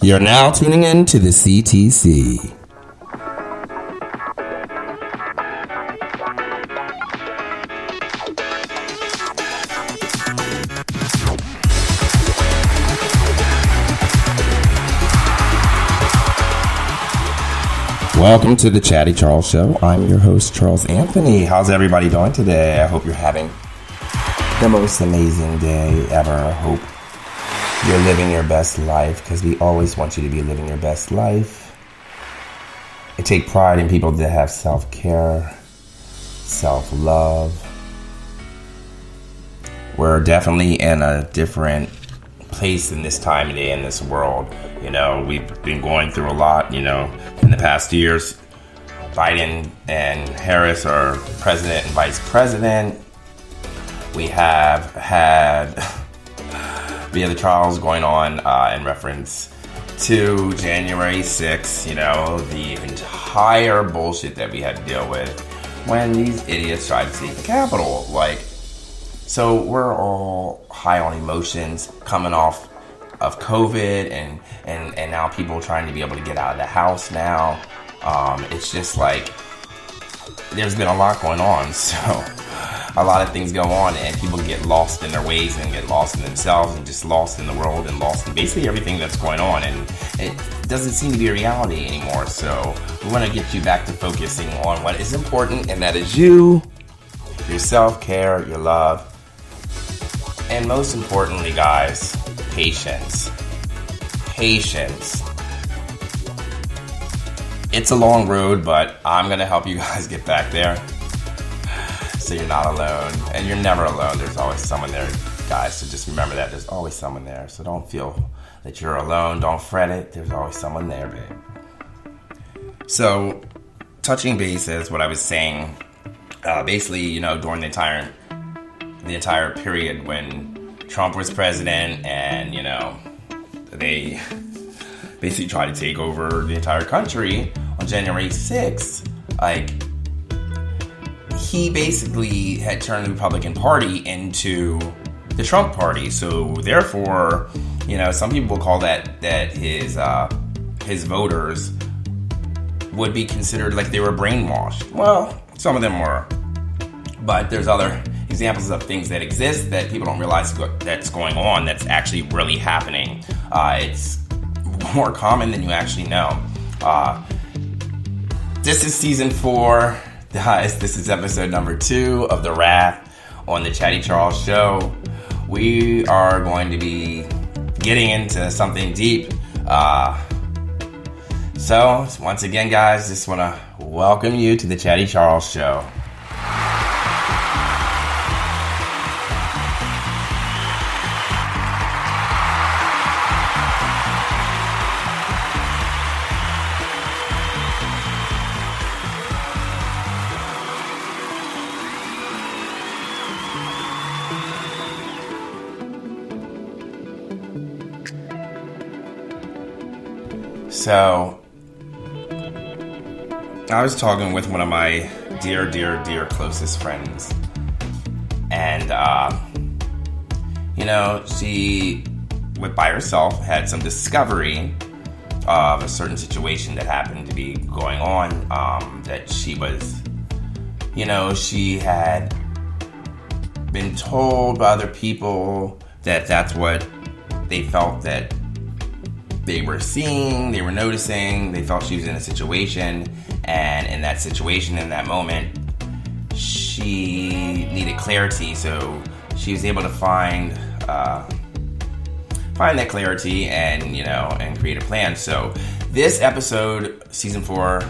You're now tuning in to the CTC. Welcome to the Chatty Charles Show. I'm your host, Charles Anthony. How's everybody doing today? I hope you're having the most amazing day ever. I hope you're living your best life, because we always want you to be living your best life. I take pride in people that have self-care, self-love. We're definitely in a different place in this time of day in this world. You know, we've been going through a lot, in the past years. Biden and Harris are president and vice president. We have had the trials going on in reference to January 6th, the entire bullshit that we had to deal with when these idiots tried to take the Capitol. So we're all high on emotions coming off of COVID and now people trying to be able to get out of the house now. It's just like there's been a lot going on. So a lot of things go on and people get lost in their ways and get lost in themselves and just lost in the world and lost in basically everything that's going on. And it doesn't seem to be a reality anymore. So we want to get you back to focusing on what is important, and that is you, your self-care, your love, and most importantly, guys, patience. Patience. It's a long road, but I'm going to help you guys get back there. So you're not alone. And you're never alone. There's always someone there, guys. So just remember that. There's always someone there. So don't feel that you're alone. Don't fret it. There's always someone there, babe. So, touching bases, what I was saying, basically, during the entire period when Trump was president and, they basically tried to take over the entire country on January 6th, he basically had turned the Republican Party into the Trump Party. So therefore, some people call that his voters would be considered like they were brainwashed. Well, some of them were, but there's other examples of things that exist that people don't realize that's going on, that's actually really happening. It's more common than you actually know. This is season 4, guys. This is episode number 2 of The Wrath on the Chatty Charles Show. We are going to be getting into something deep. So once again, guys, just want to welcome you to the Chatty Charles Show. So, I was talking with one of my dear closest friends, and, she, by herself, had some discovery of a certain situation that happened to be going on, that she was, she had been told by other people that that's what they felt that they were seeing, they were noticing, they felt she was in a situation, and in that situation, in that moment, she needed clarity, so she was able to find that clarity and, and create a plan. So this episode, season 4,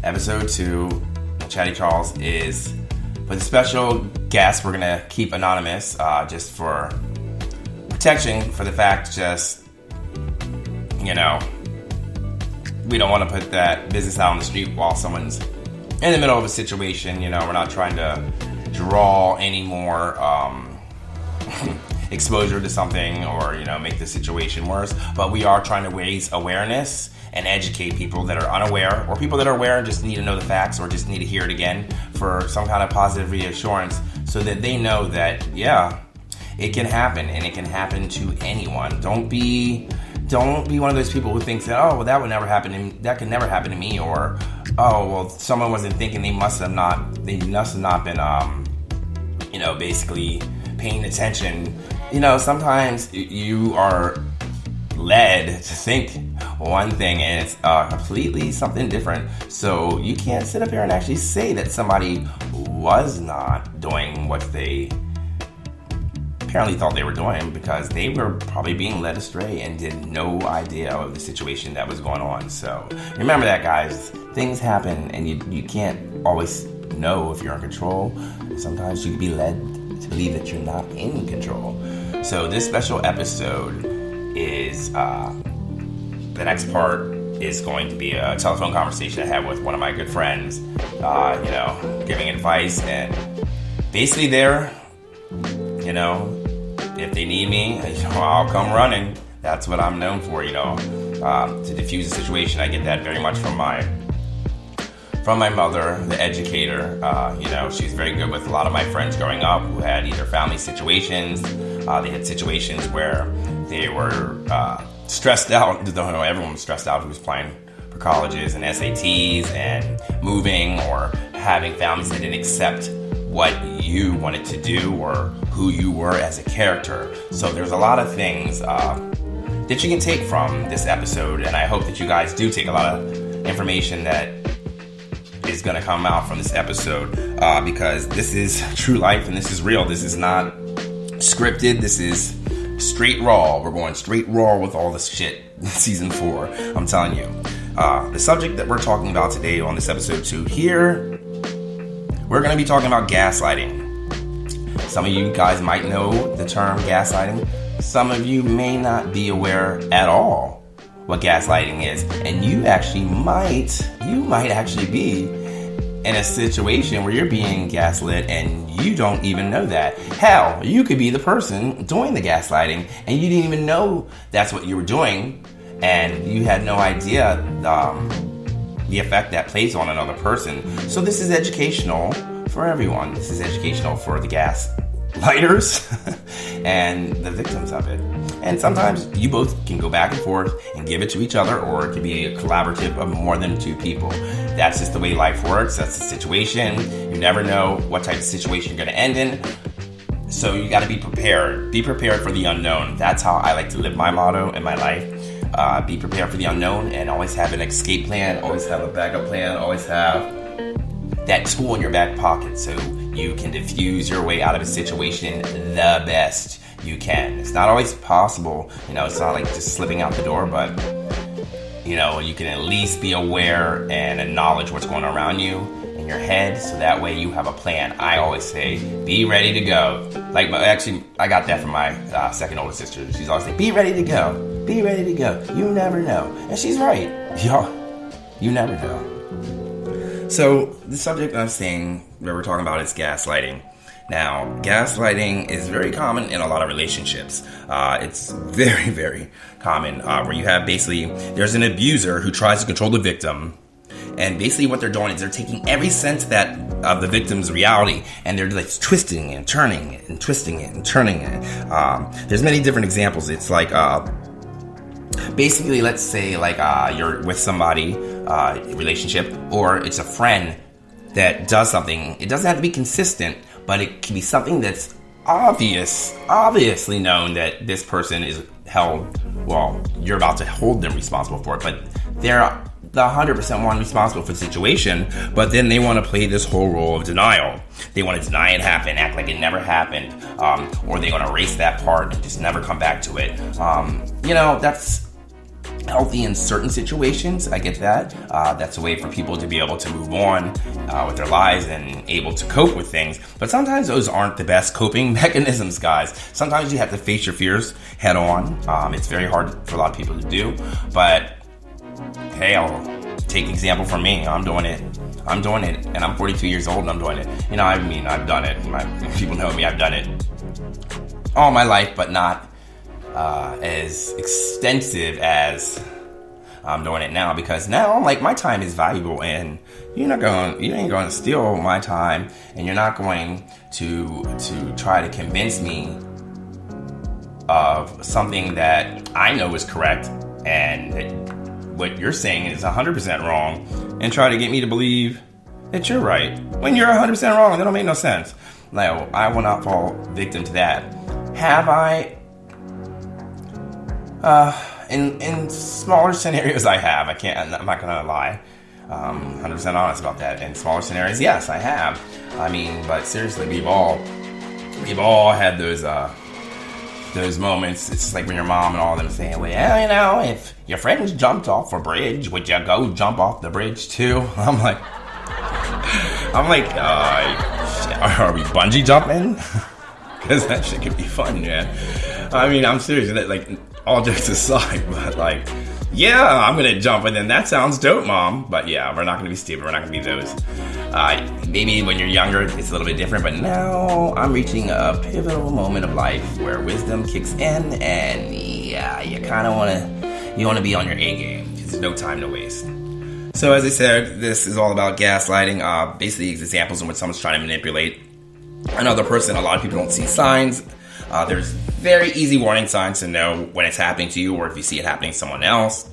episode 2, Chatty Charles, is with a special guest we're going to keep anonymous, just for protection, for the fact we don't want to put that business out on the street while someone's in the middle of a situation. We're not trying to draw any more exposure to something or, make the situation worse. But we are trying to raise awareness and educate people that are unaware, or people that are aware and just need to know the facts or just need to hear it again for some kind of positive reassurance, so that they know that, it can happen, and it can happen to anyone. Don't be don't be one of those people who thinks that, oh, well, that could never happen to me, or, oh, well, someone wasn't thinking, they must have not been, basically paying attention. Sometimes you are led to think one thing and it's completely something different. So you can't sit up here and actually say that somebody was not doing what they apparently thought they were doing, because they were probably being led astray and did no idea of the situation that was going on. So remember that, guys. Things happen, and you can't always know if you're in control. Sometimes you can be led to believe that you're not in control. So this special episode is the next part is going to be a telephone conversation I had with one of my good friends, giving advice, and basically if they need me, I'll come running. That's what I'm known for, to diffuse the situation. I get that very much from my mother, the educator. She's very good with a lot of my friends growing up who had either family situations, they had situations where they were stressed out. Everyone was stressed out who was applying for colleges and SATs and moving, or having families that didn't accept what you wanted to do or who you were as a character. So there's a lot of things that you can take from this episode, and I hope that you guys do take a lot of information that is going to come out from this episode, because this is true life and this is real. This is not scripted. This is straight raw. We're going straight raw with all this shit in season 4. I'm telling you. The subject that we're talking about today on this episode 2 here, we're going to be talking about gaslighting. Some of you guys might know the term gaslighting. Some of you may not be aware at all what gaslighting is. And you might actually be in a situation where you're being gaslit and you don't even know that. Hell, you could be the person doing the gaslighting and you didn't even know that's what you were doing, and you had no idea the effect that plays on another person. So this is educational for everyone. This is educational for the gaslighters and the victims of it. And sometimes you both can go back and forth and give it to each other, or it can be a collaborative of more than 2 people. That's just the way life works. That's the situation. You never know what type of situation you're going to end in. So you got to be prepared. Be prepared for the unknown. That's how I like to live my motto in my life. Be prepared for the unknown, and always have an escape plan, always have a backup plan, always have that tool in your back pocket so you can diffuse your way out of a situation the best you can. It's not always possible, it's not like just slipping out the door, but you can at least be aware and acknowledge what's going on around you in your head, so that way you have a plan. I always say, be ready to go. I got that from my second oldest sister. She's always like, be ready to go. Be ready to go. You never know. And she's right. You never know. So the subject I'm saying that we're talking about is gaslighting. Now, gaslighting is very common in a lot of relationships. It's very, very common where you have there's an abuser who tries to control the victim. And basically what they're doing is they're taking every sense of the victim's reality, and they're like twisting and turning it and twisting it and turning it. There's many different examples. It's like, basically, let's say you're with somebody, relationship, or it's a friend that does something. It doesn't have to be consistent, but it can be something that's obviously known that this person is held, you're about to hold them responsible for it, but they're the 100% one responsible for the situation, but then they want to play this whole role of denial. They want to deny it happened, act like it never happened, or they want to erase that part and just never come back to it. That's healthy in certain situations. I get that. That's a way for people to be able to move on with their lives and able to cope with things. But sometimes those aren't the best coping mechanisms, guys. Sometimes you have to face your fears head on. It's very hard for a lot of people to do. But hey, I'll take example from me. I'm doing it. And I'm 42 years old and I'm doing it. I've done it. People know me. I've done it all my life, but not as extensive as I'm doing it now, because now my time is valuable, and you ain't going to steal my time, and you're not going to try to convince me of something that I know is correct and that what you're saying is 100% wrong, and try to get me to believe that you're right when you're 100% wrong. That don't make no sense. No, I will not fall victim to that. Have I? In smaller scenarios, I have. I'm not gonna lie. 100% honest about that. In smaller scenarios, yes, I have. I mean, but seriously, we've all had those moments. It's like when your mom and all of them saying, well, if your friends jumped off a bridge, would you go jump off the bridge too? I'm like, are we bungee jumping? Because that shit could be fun, man. I mean, I'm serious. Like, all jokes aside, but like, yeah, I'm gonna jump, and then that sounds dope, Mom. But yeah, we're not gonna be stupid. We're not gonna be those. Maybe when you're younger, it's a little bit different. But now I'm reaching a pivotal moment of life where wisdom kicks in, and yeah, you kind of wanna be on your A game because there's no time to waste. So as I said, this is all about gaslighting. Basically, examples in which someone's trying to manipulate another person. A lot of people don't see signs. There's very easy warning signs to know when it's happening to you or if you see it happening to someone else.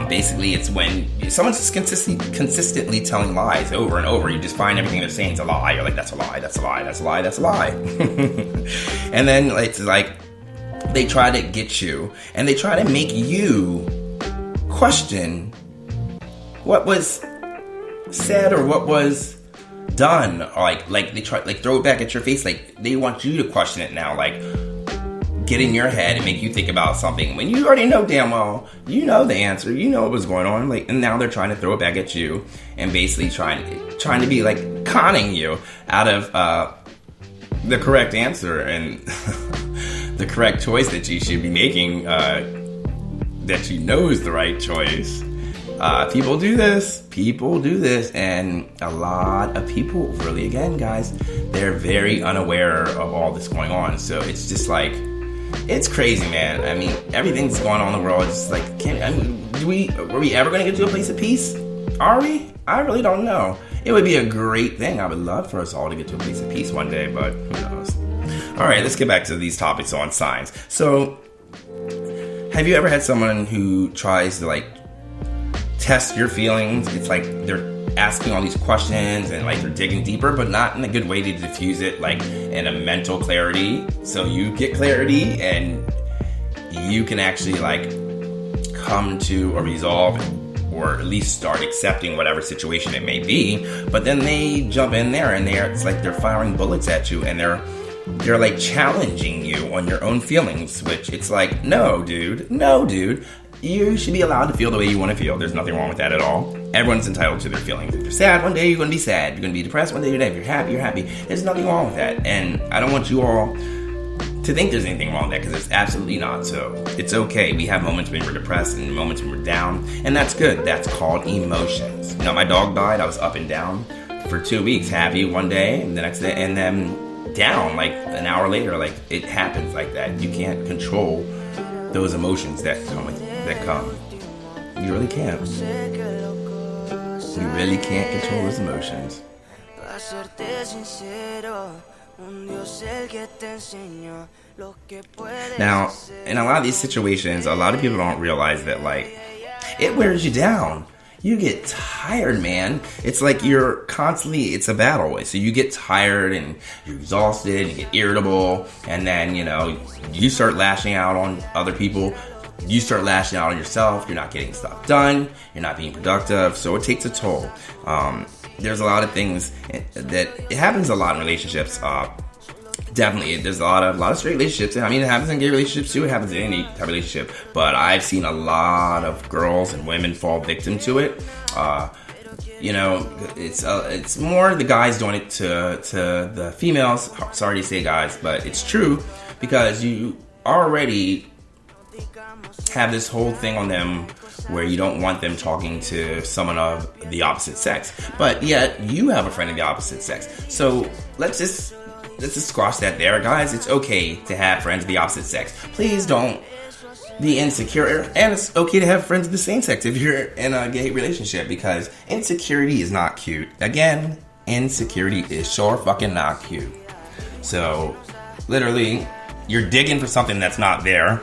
Basically, it's when someone's just consistently telling lies over and over. You just find everything they're saying is a lie. You're like, that's a lie, that's a lie, that's a lie, that's a lie. And then it's like they try to get you, and they try to make you question what was said or what was done, or like they try throw it back at your face. Like they want you to question it now, like get in your head and make you think about something when you already know damn well you know the answer, you know what was going on. Like, and now they're trying to throw it back at you and basically trying to be like conning you out of the correct answer and the correct choice that you should be making, that you know is the right choice. People do this, and a lot of people, really, again, guys, they're very unaware of all this going on. So it's just like, it's crazy, man. I mean, everything's going on in the world. It's like, were we ever going to get to a place of peace? Are we? I really don't know. It would be a great thing. I would love for us all to get to a place of peace one day, but who knows? All right, let's get back to these topics on signs. So, have you ever had someone who tries to, like, test your feelings? It's like they're asking all these questions and like they're digging deeper, but not in a good way to diffuse it, like in a mental clarity. So you get clarity and you can actually like come to a resolve or at least start accepting whatever situation it may be. But then they jump in there and it's like they're firing bullets at you, and they're like challenging you on your own feelings, which it's like, no, dude. You should be allowed to feel the way you want to feel. There's nothing wrong with that at all. Everyone's entitled to their feelings. If you're sad one day, you're going to be sad. You're going to be depressed one day, if you're happy, you're happy. There's nothing wrong with that. And I don't want you all to think there's anything wrong with that, because it's absolutely not. So it's okay. We have moments when we're depressed and moments when we're down, and that's good. That's called emotions. You know, my dog died. I was up and down for 2 weeks. Happy one day, and the next day, and then down like an hour later. Like, it happens like that. You can't control those emotions that come. You really can't. You really can't control those emotions. Now, in a lot of these situations, a lot of people don't realize that, like, it wears you down. You get tired, man. It's like you're constantly, it's a battle. So you get tired and you're exhausted, you get irritable, and then, you know, you start lashing out on other people. You start lashing out on yourself. You're not getting stuff done. You're not being productive. So it takes a toll. There's a lot of things that it happens a lot in relationships. Definitely, there's a lot of straight relationships. I mean, it happens in gay relationships too. It happens in any type of relationship. But I've seen a lot of girls and women fall victim to it. You know, it's more the guys doing it to the females. Sorry to say, guys, but it's true, because you already have this whole thing on them where you don't want them talking to someone of the opposite sex, but yet you have a friend of the opposite sex. So let's just squash that there, guys. It's okay to have friends of the opposite sex. Please don't be insecure, and it's okay to have friends of the same sex if you're in a gay relationship, because insecurity is not cute. Again, insecurity is sure fucking not cute. So literally, you're digging for something that's not there.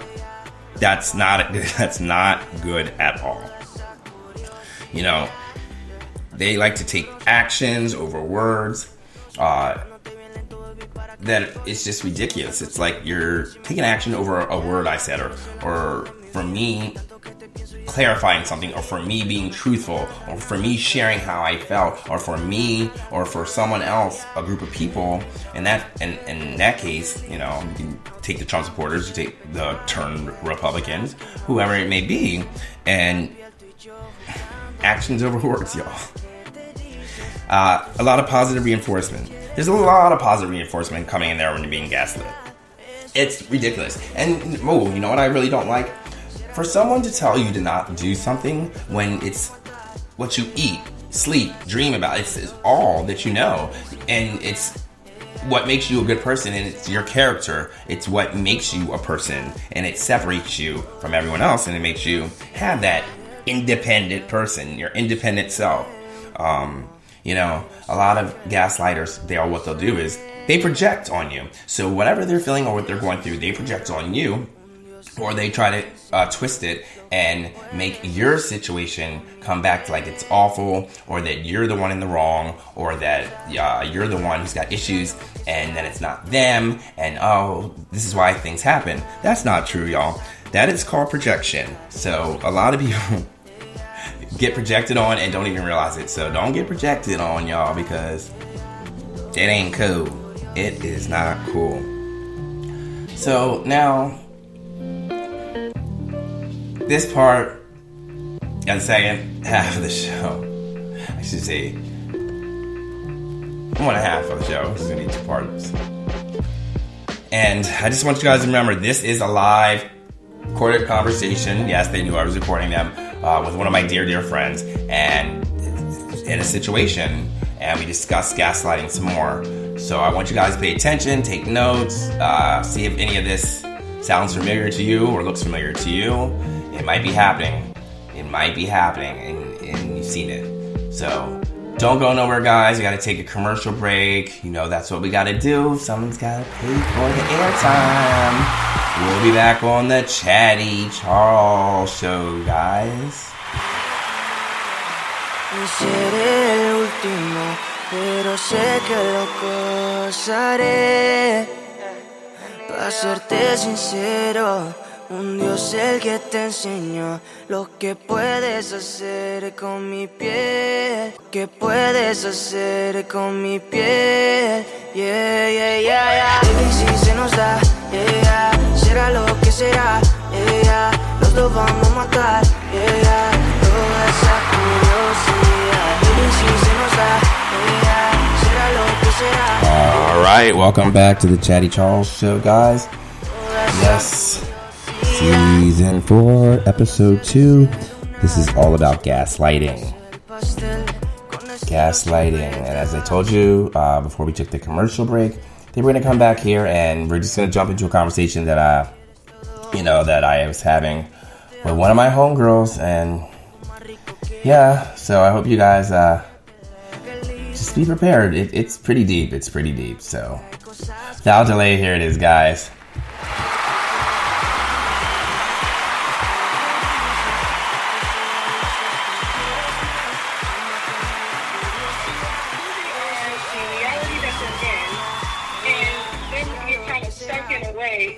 That's not good at all. You know, they like to take actions over words. That it's just ridiculous. It's like you're taking action over a word I said, or for me clarifying something, or for me being truthful, or for me sharing how I felt, or for me, or for someone else, a group of people. And in that case, you know, you can take the Trump supporters, you take the turned Republicans, whoever it may be, and actions over words, y'all. A lot of positive reinforcement. There's a lot of positive reinforcement coming in there when you're being gaslit. It's ridiculous. And, you know what I really don't like? For someone to tell you to not do something when it's what you eat, sleep, dream about. It's all that you know. And it's what makes you a good person, and it's your character. It's what makes you a person, and it separates you from everyone else, and it makes you have that independent person, your independent self. You know, a lot of gaslighters, what they'll do is they project on you. So whatever they're feeling or what they're going through, they project on you, or they try to twist it and make your situation come back to like it's awful, or that you're the one in the wrong, or that you're the one who's got issues, and then it's not them, and this is why things happen. That's not true, y'all. That is called projection. So a lot of people get projected on and don't even realize it. So don't get projected on, y'all, because it ain't cool. It is not cool. So now, this part, the second half of the show, I should say 1.5 of the show. This is going to be 2 parts. And I just want you guys to remember, this is a live recorded conversation. Yes, they knew I was recording them with one of my dear friends, and in a situation, and we discussed gaslighting some more. So I want you guys to pay attention, take notes, see if any of this sounds familiar to you or looks familiar to you. It might be happening. And you've seen it. So don't go nowhere, guys. You got to take a commercial break. You know, that's what we got to do. Someone's got to pay for the airtime. We'll be back on the Chatty Charles Show, guys. Seré el último, pero sé que lo gozaré. Para serte sincero, un Dios el que te enseñó lo que puedes hacer con mi piel. ¿Qué puedes hacer con mi piel? Yeah. Baby, si se nos da, yeah. Será lo que será, yeah. Los dos vamos a matar, yeah. Toda esa curiosidad. Baby, si se nos da, yeah. Será lo que será. All right, welcome back to the Chatty Charles Show, guys. Yes. Season 4, Episode 2. This is all about gaslighting. And as I told you before we took the commercial break, they were going to come back here and we're just going to jump into a conversation that I was having with one of my homegirls. And yeah, so I hope you guys just be prepared. It's pretty deep. So without delay, here it is, guys.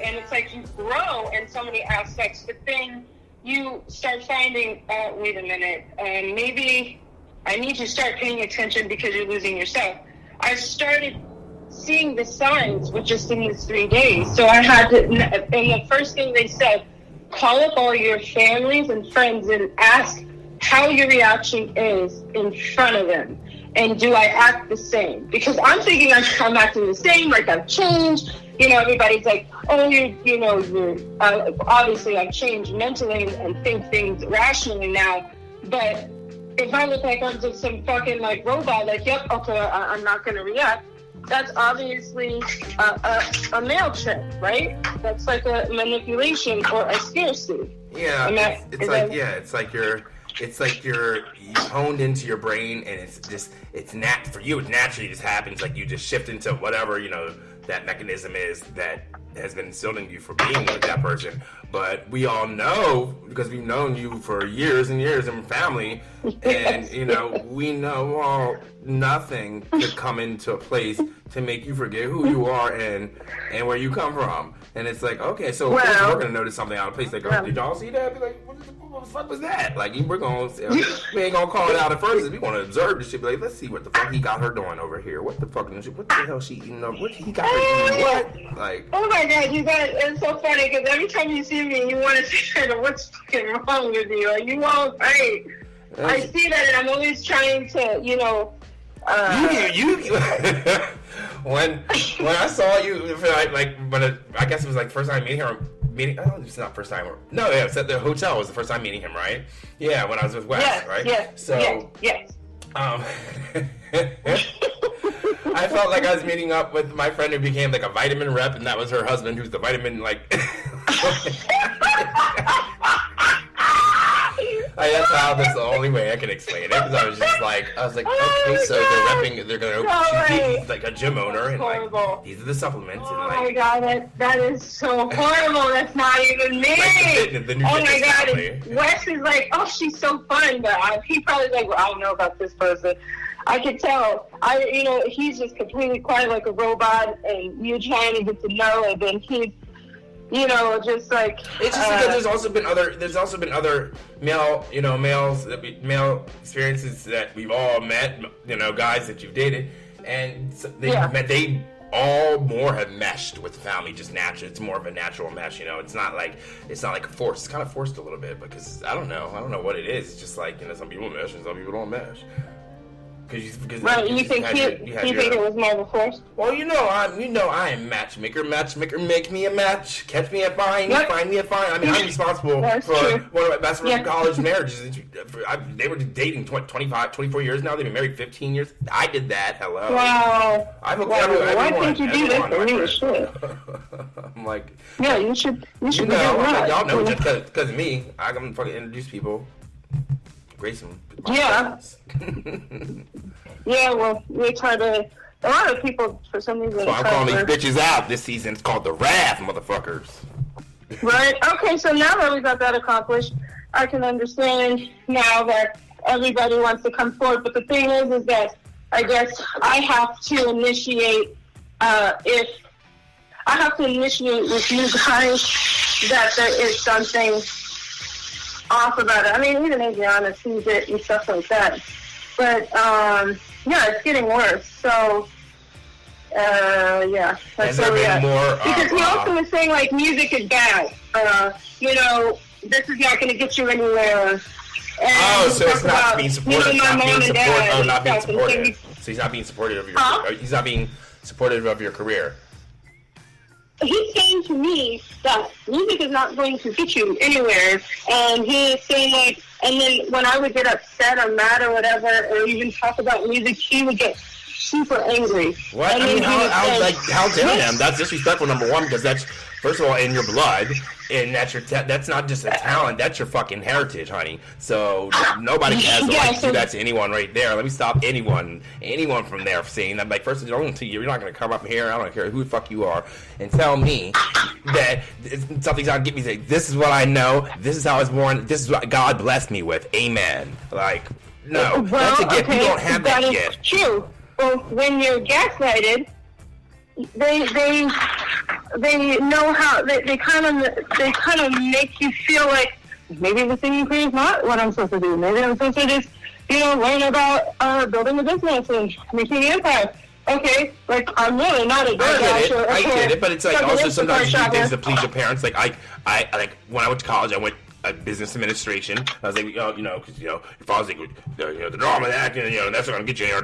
And it's like you grow in so many aspects, but then you start finding, wait a minute, maybe I need to start paying attention because you're losing yourself. I started seeing the signs with just in these 3 days. So I had to, and the first thing they said, call up all your families and friends and ask how your reaction is in front of them. And do I act the same? Because I'm thinking I'm acting the same, like I've changed. You know, everybody's like, oh, you're obviously I've changed mentally and think things rationally now. But if I look like I'm just some fucking like robot, like, yep, okay, I'm not going to react. That's obviously a male trick, right? That's like a manipulation or a scarcity. Yeah, it's like you're honed into your brain, and it's for you. It naturally just happens. Like you just shift into whatever that mechanism is that has been instilled in you for being with that person. But we all know, because we've known you for years and years and family, and you know, we know all nothing could come into a place to make you forget who you are and where you come from. And it's like, okay, so of course we're gonna notice something out of place. Like, oh, did y'all see that? Be like, what the fuck was that? Like, we're gonna, we ain't gonna call it out at first. We want to observe the shit. Be like, let's see what the fuck he got her doing over here. What the fuck? What the hell she eating up? What he got her eating? What? Like, oh my god, you guys, it's so funny because every time you see me, you want to say, what's fucking wrong with you? Are you all right? I see that, and I'm always trying to, you know. When I saw you, like when I guess it was like first time meeting her. Oh, it's not first time. No, yeah, it's at the hotel. Was the first time meeting him, right? Yeah, when I was with Wes, yes, right? Yes. So, yes. I felt like I was meeting up with my friend who became like a vitamin rep, and that was her husband, who's the vitamin like. That's how. That's the only way I can explain it. Because I was like, okay, so they're repping. They're gonna. She's like a gym owner, and like these are the supplements. Oh and like, my god, that is so horrible. That's not even me. Like the new oh my god, family. and Wes is like, oh, she's so fun, but he probably like, well, I don't know about this person. I could tell. He's just completely quiet like a robot, and you're trying to get to know, and then he's. Just like it's just because there's also been other male experiences that we've all met, guys that you've dated, and they all more have meshed with family just naturally. It's more of a natural mesh, It's not like forced. It's kind of forced a little bit because I don't know what it is. It's just like some people mesh and some people don't mesh. Right, you think it was more of a force? Well, I am matchmaker. Matchmaker, make me a match. Catch me at fine. Find me a fine. I mean, I'm responsible for one of my best friends' college marriages. They were dating 24 years now. They've been married 15 years. I did that. Hello. Wow. Why can't you do this for me? Shit. I'm like, yeah, you should. Y'all know just because of me. I'm gonna fucking introduce people. Grayson. Yeah. Yeah, well, we try to. A lot of people, for some reason. So I'm calling these bitches out this season. It's called The Wrath, motherfuckers. Right? Okay, so now that we got that accomplished, I can understand now that everybody wants to come forward. But the thing is that I guess I have to initiate, with you guys that there is something off about it. I mean, even Adriana sees it and stuff like that. But, it's getting worse. So, yeah. Has there been more? Because he also was saying, like, music is bad. This is not going to get you anywhere. So it's not being supportive. Not being supportive. So he's not being supportive of your. He's not being supportive of your career. He's saying to me that music is not going to get you anywhere, and he's saying like, and then when I would get upset or mad or whatever, or even talk about music, he would get super angry. What? And I mean, how dare him? That's disrespectful, number one, because that's, first of all, in your blood, and that's not just a talent, that's your fucking heritage, honey. So nobody has the right to do that to anyone right there. Let me stop anyone from there saying that. Like, first of all, you're not going to come up here, I don't care who the fuck you are, and tell me that something's not going to get me. Say, this is what I know, this is how I was born, this is what God blessed me with. Amen. Like, no, that's a gift. You don't have that gift. That's true. Well, when you're gaslighted, they know how they kind of make you feel like maybe the singing career is not what I'm supposed to do. Maybe I'm supposed to just learn about building a business and making an empire. Okay, like I'm really not a DoorDasher. I get it, but it's like also sometimes you do things to please your parents. Like I like when I went to college, I went business administration. I was like, because your father's like, the drama, the acting, that's what I'm gonna get you here.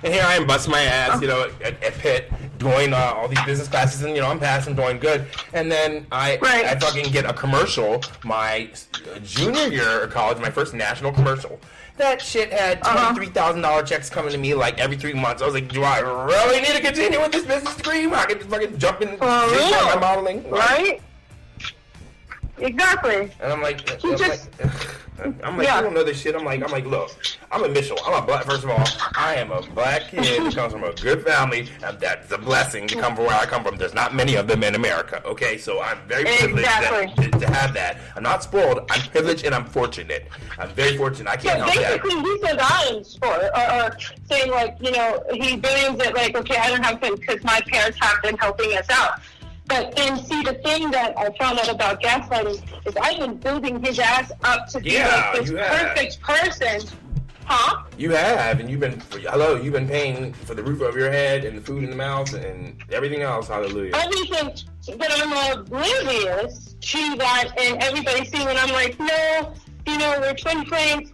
And here I am busting my ass, at Pitt, doing all these business classes, and I'm passing, doing good. And then I fucking get a commercial my junior year of college, my first national commercial. That shit had $23,000 checks coming to me like every 3 months. I was like, do I really need to continue with this business degree? I can fucking jump in my modeling, right? Exactly. And I'm like, He just. I'm like, you don't know this shit. I'm like, look, I'm a Mitchell. I'm a black. First of all, I am a black kid who comes from a good family, and that's a blessing to come from where I come from. There's not many of them in America. Okay, so I'm very privileged to have that. I'm not spoiled. I'm privileged and I'm fortunate. I'm very fortunate. I can't help that. Basically, he says I am spoiled, or saying like, you know, he blames it like, okay, I don't have to because my parents have been helping us out. But then, see, the thing that I found out about gaslighting is I've been building his ass up to be like this perfect person. Huh? You have, and you've been paying for the roof over your head and the food in the mouth and everything else. Hallelujah. Everything, but I'm oblivious to that, and everybody's seeing, and I'm like, no, you know, we're twin flames.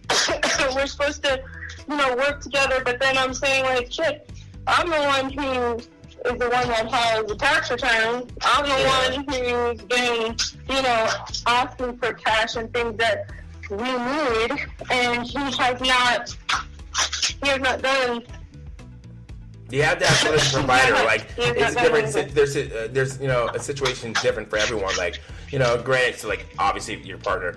We're supposed to, you know, work together. But then I'm saying, like, shit, I'm the one who is the one that has the tax return. I'm the one who's been, you know, asking for cash and things that we need, and he has not done. You have to have solution provider. Like, it's different. There's you know, a situation different for everyone. Like, you know, granted, so like obviously your partner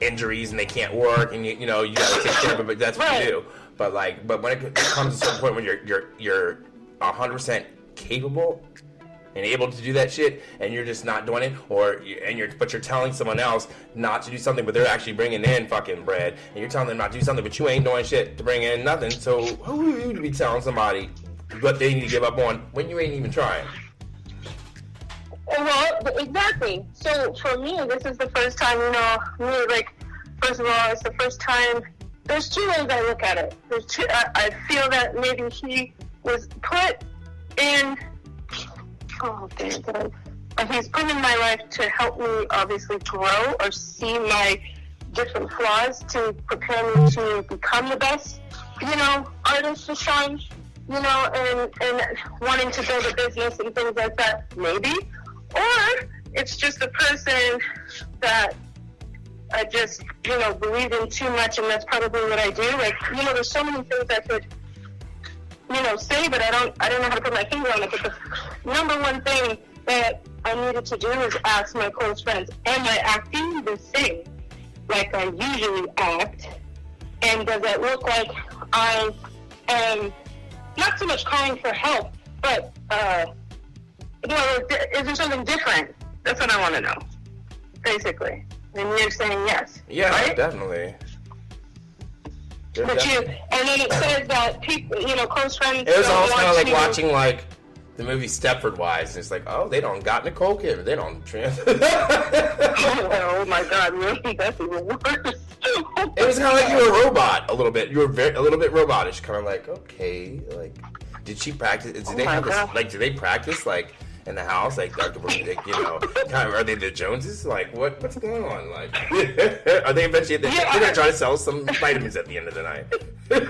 injuries and they can't work, and you know you gotta take care of it, but that's what you do. But when it comes to a certain point when you're 100% capable and able to do that shit, and you're just not doing it, but you're telling someone else not to do something, but they're actually bringing in fucking bread, and you're telling them not to do something, but you ain't doing shit to bring in nothing. So who are you to be telling somebody what they need to give up on when you ain't even trying? Well, exactly. So for me, this is the first time, you know, first of all, it's the first time. There's two ways I look at it. I feel that maybe he was put in. He's put in my life to help me obviously grow or see my different flaws to prepare me to become the best, you know, artist for shine, you know, and wanting to build a business and things like that, maybe. Or it's just a person that I just, you know, believe in too much, and that's probably what I do. Like, you know, there's so many things I could, you know, say, but I don't know how to put my finger on it. But the number one thing that I needed to do is ask my close friends, am I acting the same like I usually act? And does it look like I am not so much calling for help, but, you know, is there something different? That's what I want to know, basically. And you're saying yes. Yeah, right? Definitely. And then it says that people, you know, close friends. It was almost kind of like watching like the movie Stepford Wives. It's like, oh, they don't got Nicole Kidman. They don't trans. Oh my God, really? That's even worse. It was kind of like you were a robot a little bit. You were a little bit robotish. Kind of like, okay, like, did she practice? Did they have this? Like, do they practice like in the house? Like, you know, kind of, are they the Joneses? Like, what's going on? Like, are they eventually? They're gonna try to sell some vitamins at the end of the night. They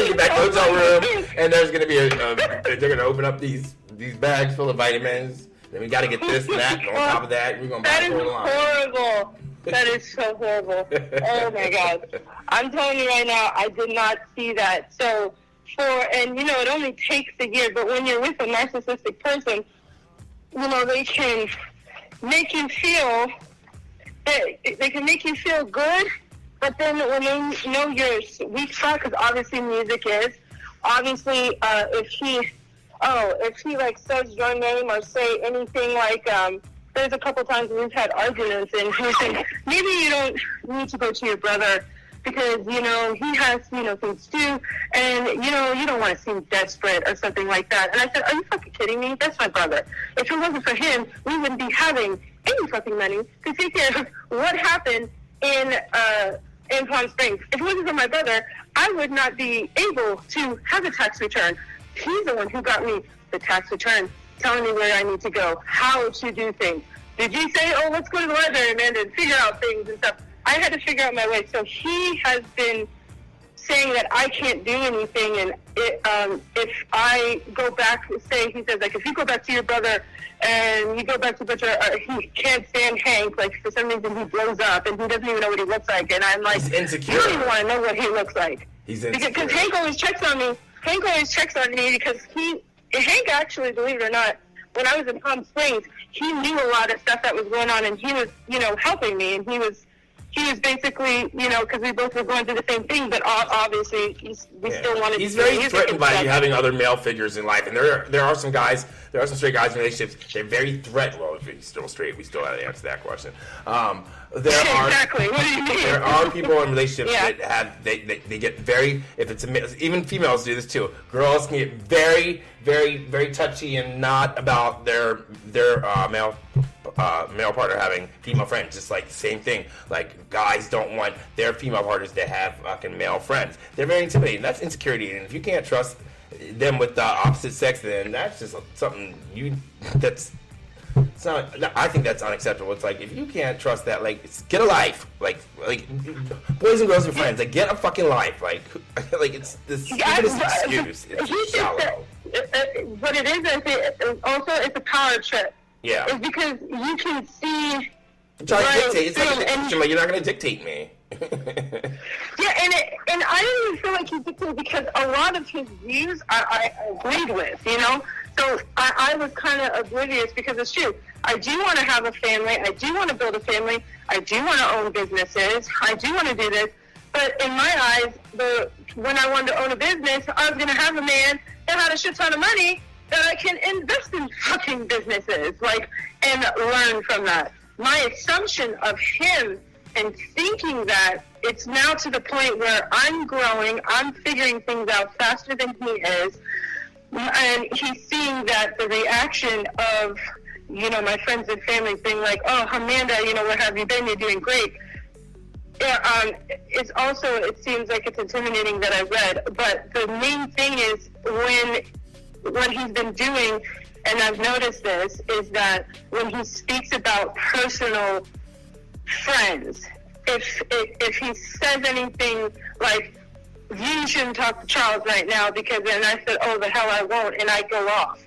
get back to the hotel room, and there's gonna be they're gonna open up these bags full of vitamins. Then we gotta get this and that, and on top of that, we're gonna buy the whole line. Horrible. That is so horrible. Oh my God. I'm telling you right now, I did not see that. So and you know, it only takes a year, but when you're with a narcissistic person, you know, they can make you feel good, but then when they know your weak spot, because obviously music is, obviously if he like says your name or say anything like, there's a couple times we've had arguments and he's saying, maybe you don't need to go to your brother because, you know, he has, you know, things to do, and, you know, you don't want to seem desperate or something like that. And I said, are you fucking kidding me? That's my brother. If it wasn't for him, we wouldn't be having any fucking money to take care of what happened in Palm Springs. If it wasn't for my brother, I would not be able to have a tax return. He's the one who got me the tax return, telling me where I need to go, how to do things. Did you say, oh, let's go to the library, Amanda, and figure out things and stuff? I had to figure out my way. So he has been saying that I can't do anything, and if I go back, say, he says, like, if you go back to your brother and you go back to Butcher, he can't stand Hank, like, for some reason he blows up, and he doesn't even know what he looks like, and I'm like, he's insecure. You don't even want to know what he looks like. He's insecure. Because Hank always checks on me. Because Hank actually, believe it or not, when I was in Palm Springs, he knew a lot of stuff that was going on, and he was, helping me, and he was basically, because we both were going through the same thing, but obviously we still wanted to. He's very threatened by you having other male figures in life, and there are some straight guys in relationships. They're very threatened. Well, if he's still straight, we still have to answer that question. Exactly. What do you mean? There are people in relationships that they get very, if it's even females do this too. Girls can get very, very, very touchy and not about their male partner having female friends. Just like the same thing. Like guys don't want their female partners to have fucking male friends. They're very intimidating. That's insecurity, and if you can't trust them with the opposite sex, then that's just something it's not. I think that's unacceptable. It's like, if you can't trust that, like, get a life. Like boys and girls are friends. Like, get a fucking life. Like it's this stupidest excuse. It's shallow. What it is also it's a power trip. Yeah. It's because you can see. Try to dictate. It's like a dictation. Like, you're not going to dictate me. Yeah, and I don't even feel like he's dictated, because a lot of his views I agreed with, So I was kind of oblivious, because it's true. I do want to have a family. I do want to build a family. I do want to own businesses. I do want to do this. But in my eyes, when I wanted to own a business, I was going to have a man that had a shit ton of money that I can invest in fucking businesses, and learn from that. My assumption of him and thinking that, it's now to the point where I'm growing, I'm figuring things out faster than he is, and he's seeing that the reaction of, my friends and family being like, oh, Amanda, where have you been? You're doing great. Yeah, it's also, it seems like it's intimidating that I read, but the main thing is what he's been doing, and I've noticed this, is that when he speaks about personal friends, if he says anything like, you shouldn't talk to Charles right now, because then I said, oh, the hell I won't, and I go off.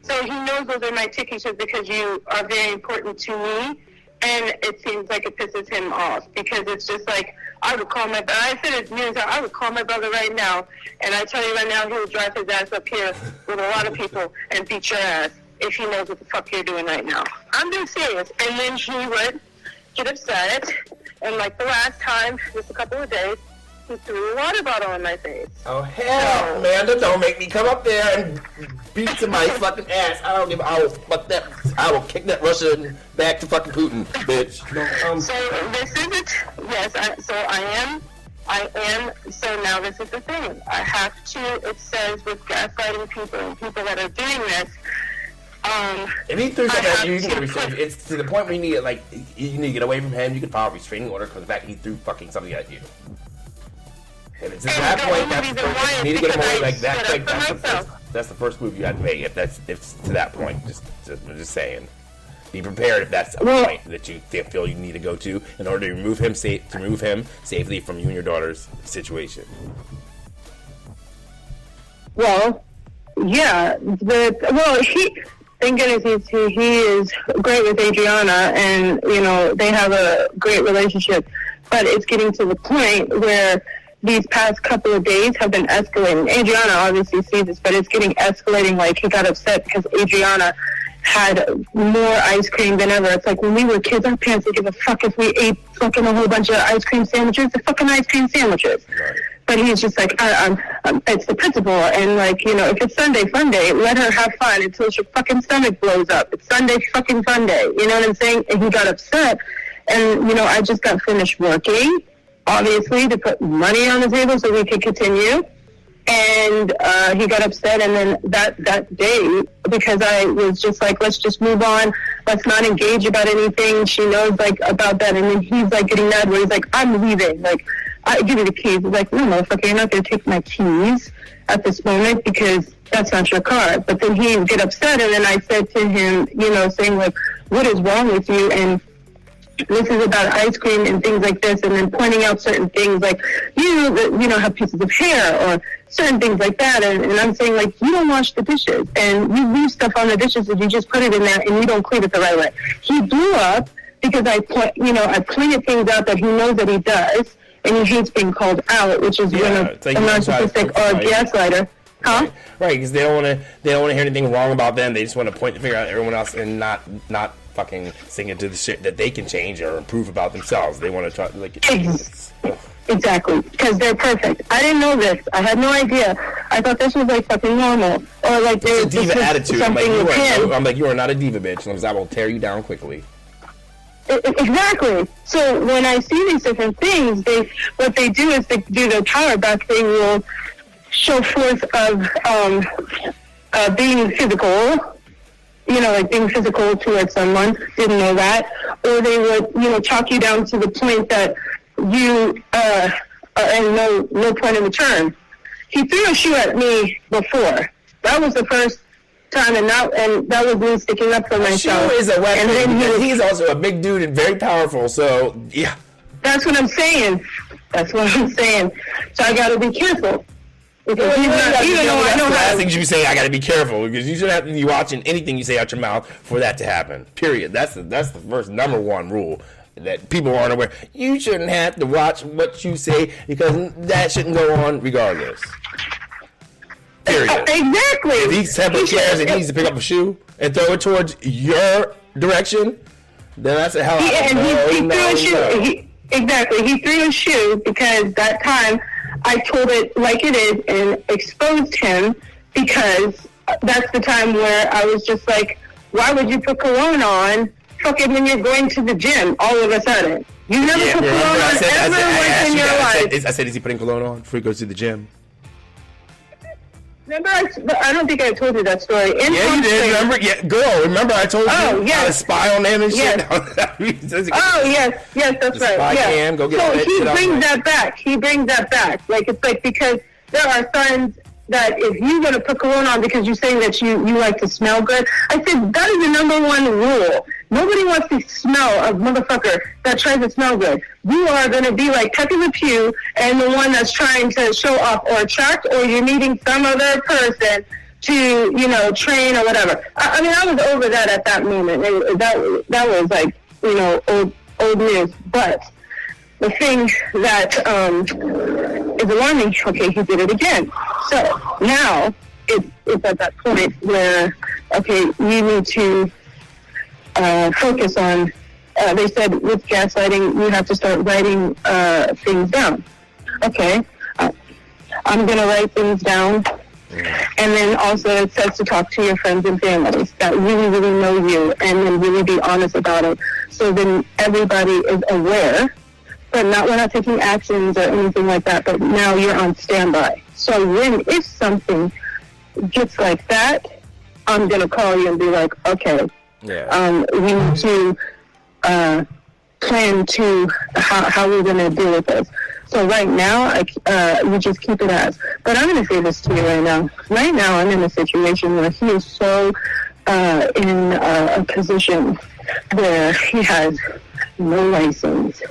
So he knows those are my tickies because you are very important to me, and it seems like it pisses him off, because it's just like, I would call I said it news, I would call my brother right now, and I tell you right now, he would drive his ass up here with a lot of people and beat your ass if he knows what the fuck you're doing right now. I'm being serious. And then he would get upset, and like the last time, just a couple of days, he threw a water bottle in my face. Oh, hell, Amanda, don't make me come up there and beat somebody's fucking ass. I will kick that Russian back to fucking Putin, bitch. So this is it. Yes, I am. So now this is the thing. I have to, it says with gaslighting people and people that are doing this, if he threw something at you, you can get a restraining. It's to the point where you need you need to get away from him. You can file a restraining order because the fact he threw fucking something at you. If it's at that point, that's the first, you need to get him away like that. That's the first move you have to make. If it's to that point, just saying. Be prepared if that's a point that you feel you need to go to in order to remove him safely from you and your daughter's situation. Well, yeah, thank goodness he is great with Adriana, and they have a great relationship. But it's getting to the point where these past couple of days have been escalating. Adriana obviously sees this, but it's getting escalating. Like, he got upset because Adriana had more ice cream than ever. It's like, when we were kids, our parents didn't give a fuck if we ate fucking a whole bunch of ice cream sandwiches. They're fucking ice cream sandwiches. Right. But he's just like, it's the principle, and if it's Sunday fun day, let her have fun until your fucking stomach blows up. It's Sunday fucking fun day. You know what I'm saying? And he got upset, and I just got finished working, obviously, to put money on the table so we could continue. And he got upset, and then that day, because I was just like, let's just move on, let's not engage about anything. She knows about that, and then he's getting mad where he's like, I'm leaving. I give you the keys. He's like, no, motherfucker, you're not going to take my keys at this moment because that's not your car. But then he would get upset, and then I said to him, saying what is wrong with you? And this is about ice cream and things like this, and then pointing out certain things you have pieces of hair or certain things like that, and I'm saying you don't wash the dishes, and you leave stuff on the dishes and you just put it in there and you don't clean it the right way. He blew up because I pointed things out that he knows that he does, and he hates being called out, which is when a narcissistic or a gaslighter Huh? Right, because they don't want to hear anything wrong about them. They just want to point the finger at everyone else and not fucking sing into the shit that they can change or improve about themselves. They want to try like. Exactly, because they're perfect. I didn't know this. I had no idea. I thought this was like fucking normal, or like it's a diva attitude. I'm like, you are not a diva, bitch. And I will tear you down quickly. Exactly. So when I see these different things, what they do is they do their power back. They will show forth of being physical, like being physical towards someone. Didn't know that. Or they would, chalk you down to the point that you are in no point of return. He threw a shoe at me before. That was the first time, and that was me sticking up for myself. Shoe is a weapon, and then he's also a big dude and very powerful, so, yeah. That's what I'm saying. So I gotta be careful. Because even though I know how things you say, I gotta be careful, because you shouldn't have to be watching anything you say out your mouth for that to happen. Period. That's the first number one rule that people aren't aware. You shouldn't have to watch what you say, because that shouldn't go on regardless. Period. Exactly. If he separate chairs and he needs to pick up a shoe and throw it towards your direction, then that's the hell out of he threw a shoe. Exactly. He threw a shoe because that time I told it like it is and exposed him, because that's the time where I was just like, why would you put cologne on fucking when you're going to the gym all of a sudden? You never put cologne on ever once in your life. I said, is he putting cologne on before he goes to the gym? Remember, I don't think I told you that story. Yeah, you did. Remember? Yeah, girl, remember I told you how to spy on them and shit? Yes, that's right. Spy cam, go get so that he shit brings that back. He brings that back. Like, it's like, because there are signs that if you're going to put cologne on because you're saying that you like to smell good, I said, that is the number one rule. Nobody wants to smell a motherfucker that tries to smell good. You are going to be like Pepe Le Pew and the one that's trying to show off or attract, or you're needing some other person to, train or whatever. I mean, I was over that at that moment. That was like, old news. But the thing that is alarming, okay, he did it again. So now it's at that point where, okay, you need to focus on, they said with gaslighting, you have to start writing things down. Okay, I'm going to write things down. And then also it says to talk to your friends and families that really, really know you, and then really be honest about it. So then everybody is aware, but we're not taking actions or anything like that, but now you're on standby. So if something gets like that, I'm going to call you and be like, okay, we need to plan to how we're going to deal with this. So right now, we just keep it as. But I'm going to say this to you right now. Right now, I'm in a situation where he is so in a position where he has no license,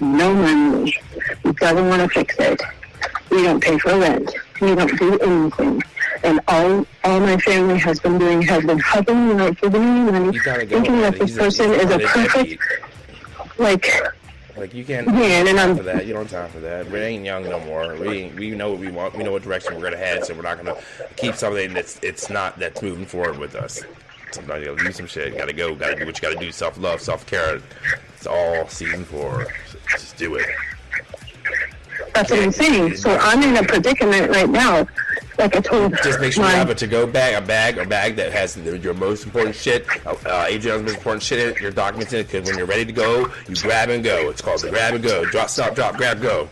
no money. He doesn't want to fix it. We don't pay for rent. We don't do anything. And all my family has been doing has been helping me, like giving me money, thinking that this person is a perfect, like you can't have time for that. You don't have time for that. We ain't young no more. We know what we want. We know what direction we're gonna head. So we're not gonna keep something that's moving forward with us. Sometimes you gotta do some shit. You gotta go. Gotta do what you gotta do. Self-love, self-care. It's all season 4. Just do it. That's what I'm saying. So I'm in a predicament right now. Like I told, just make sure you have a to-go bag, a bag that has your most important shit, Adriana's most important shit in it, your documents in it, because when you're ready to go, you grab and go. It's called the grab and go. Drop, stop, drop, grab, go.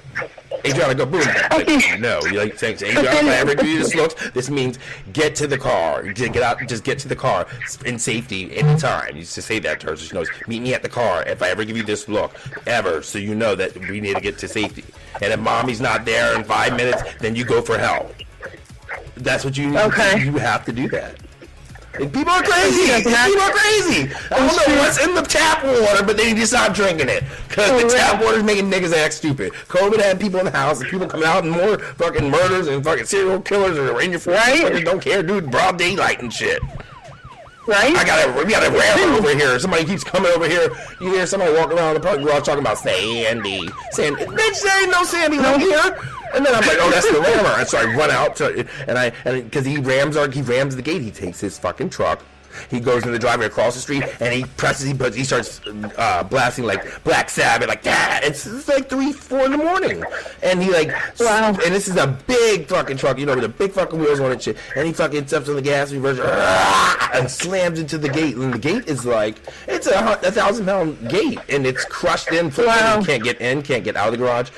Adriana, go, boom. Okay. No, you like saying, Adriana, if I ever give you this look, this means get to the car. Get out, just get to the car in safety anytime. You used to say that to her, so she knows, meet me at the car if I ever give you this look, ever, so you know that we need to get to safety. And if mommy's not there in 5 minutes, then you go for help. That's what you need. Okay. You have to do that. And people are crazy. People are crazy. I don't know what's in the tap water, but they need to stop drinking it. Because the tap water is making niggas act stupid. COVID had people in the house, and people coming out, and more fucking murders and fucking serial killers and Ranger Force don't care, dude. Broad daylight and shit. Right? We got a rammer over here. Somebody keeps coming over here. You hear somebody walking around the parking garage talking about Sandy. Bitch, there ain't no Sandy over here. And then I'm like, oh, that's the rammer. And so I run out to, and because he rams the gate. He takes his fucking truck. He goes in the driveway across the street, and he starts blasting like Black Sabbath, like that. It's like 3, 4 in the morning, and he like, wow. And this is a big fucking truck, you know, with the big fucking wheels on it, shit. And he fucking steps on the gas reverse and slams into the gate. And the gate is like, it's a 1,000-pound gate, and it's crushed in. Wow. Can't get in, can't get out of the garage.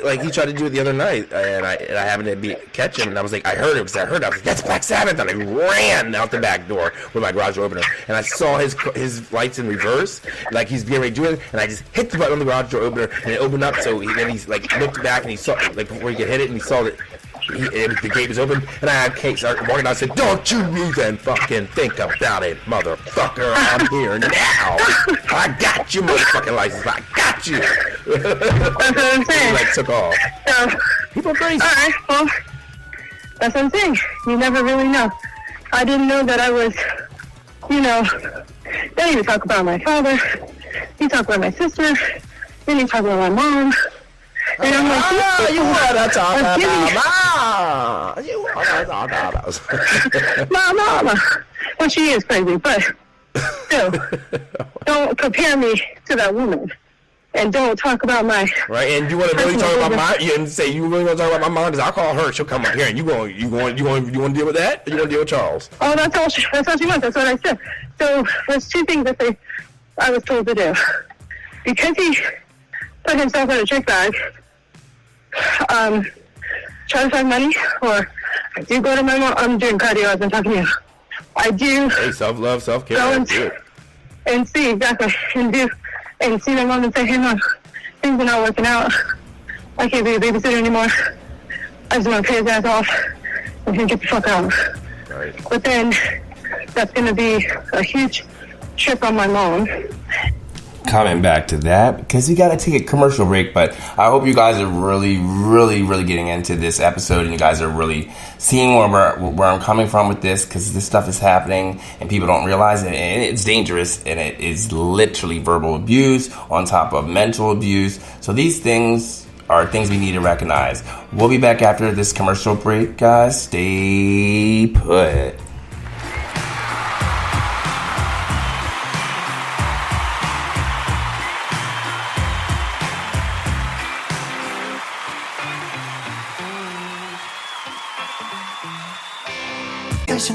Like he tried to do it the other night, and I happened to catch him, and I was like, I heard it because I was like, that's Black Sabbath, and I ran out the back door with my garage door opener, and I saw his lights in reverse, like he's getting ready to do it, and I just hit the button on the garage door opener, and it opened up. So then he's like looked back, and he saw like before he could hit it, and he saw that the gate was open, and I had Kate start walking out and said, don't you even fucking think about it, motherfucker. I'm here now. I got you, motherfucking license. I got you. That's what I'm saying. He like took off. So, people are crazy. Alright, well, that's what I'm saying. You never really know. I didn't know that I was, you know, then you talk about my father, you talk about my sister, then you talk about my mom. And I'm like, you wanna talk about mom? You wanna talk about my mama. Well, she is crazy, but still, don't compare me to that woman, and don't talk about my. Right, and you want to really talk about my? And say you really want to talk about my mom? Because I'll call her. She'll come up here, and you want to deal with that? You want to deal with Charles? Oh, that's all she wants. That's what I said. So there's 2 things that I was told to do, because he put himself in a trick bag. Try to find money, or I do go to my mom. I'm doing cardio as I'm talking to you. I do. Hey, self-love, self-care. And see exactly, and see my mom and say, hey mom, things are not working out. I can't be a babysitter anymore. I just want to pay his ass off and then get the fuck out. Right. But then that's going to be a huge trip on my mom. Coming back to that, because we got to take a commercial break, but I hope you guys are really, really, really getting into this episode, and you guys are really seeing where I'm coming from with this, because this stuff is happening and people don't realize it, and it's dangerous, and it is literally verbal abuse on top of mental abuse. So these things are things we need to recognize. We'll be back after this commercial break, guys. Stay put.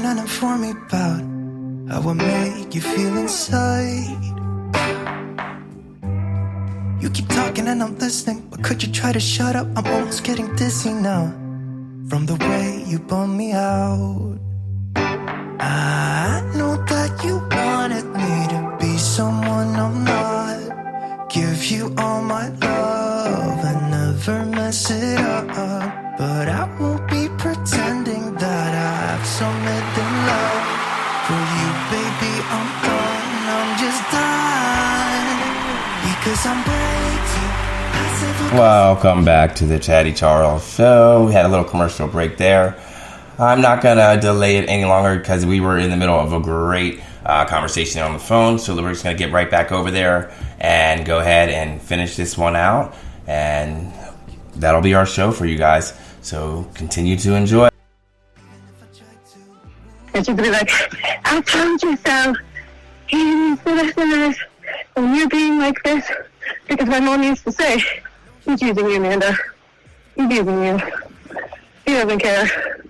And inform me about how I make you feel inside. You keep talking and I'm listening, but could you try to shut up? I'm almost getting dizzy now from the way you bum me out. I know that you wanted me to be someone I'm not, give you all my love and never mess it up, but I won't be pretending that I have some hidden love for you, baby. I'm done, I'm just done, because I'm breaking. Welcome back to the Chatty Charles Show. We had a little commercial break there. I'm not going to delay it any longer because we were in the middle of a great conversation on the phone, so we're just going to get right back over there and go ahead and finish this one out, and that'll be our show for you guys. So continue to enjoy. And she'd be like, I told you so. He needs to listen to this. When you're being like this, because my mom used to say, he's using you, Amanda. He's using you. He doesn't care.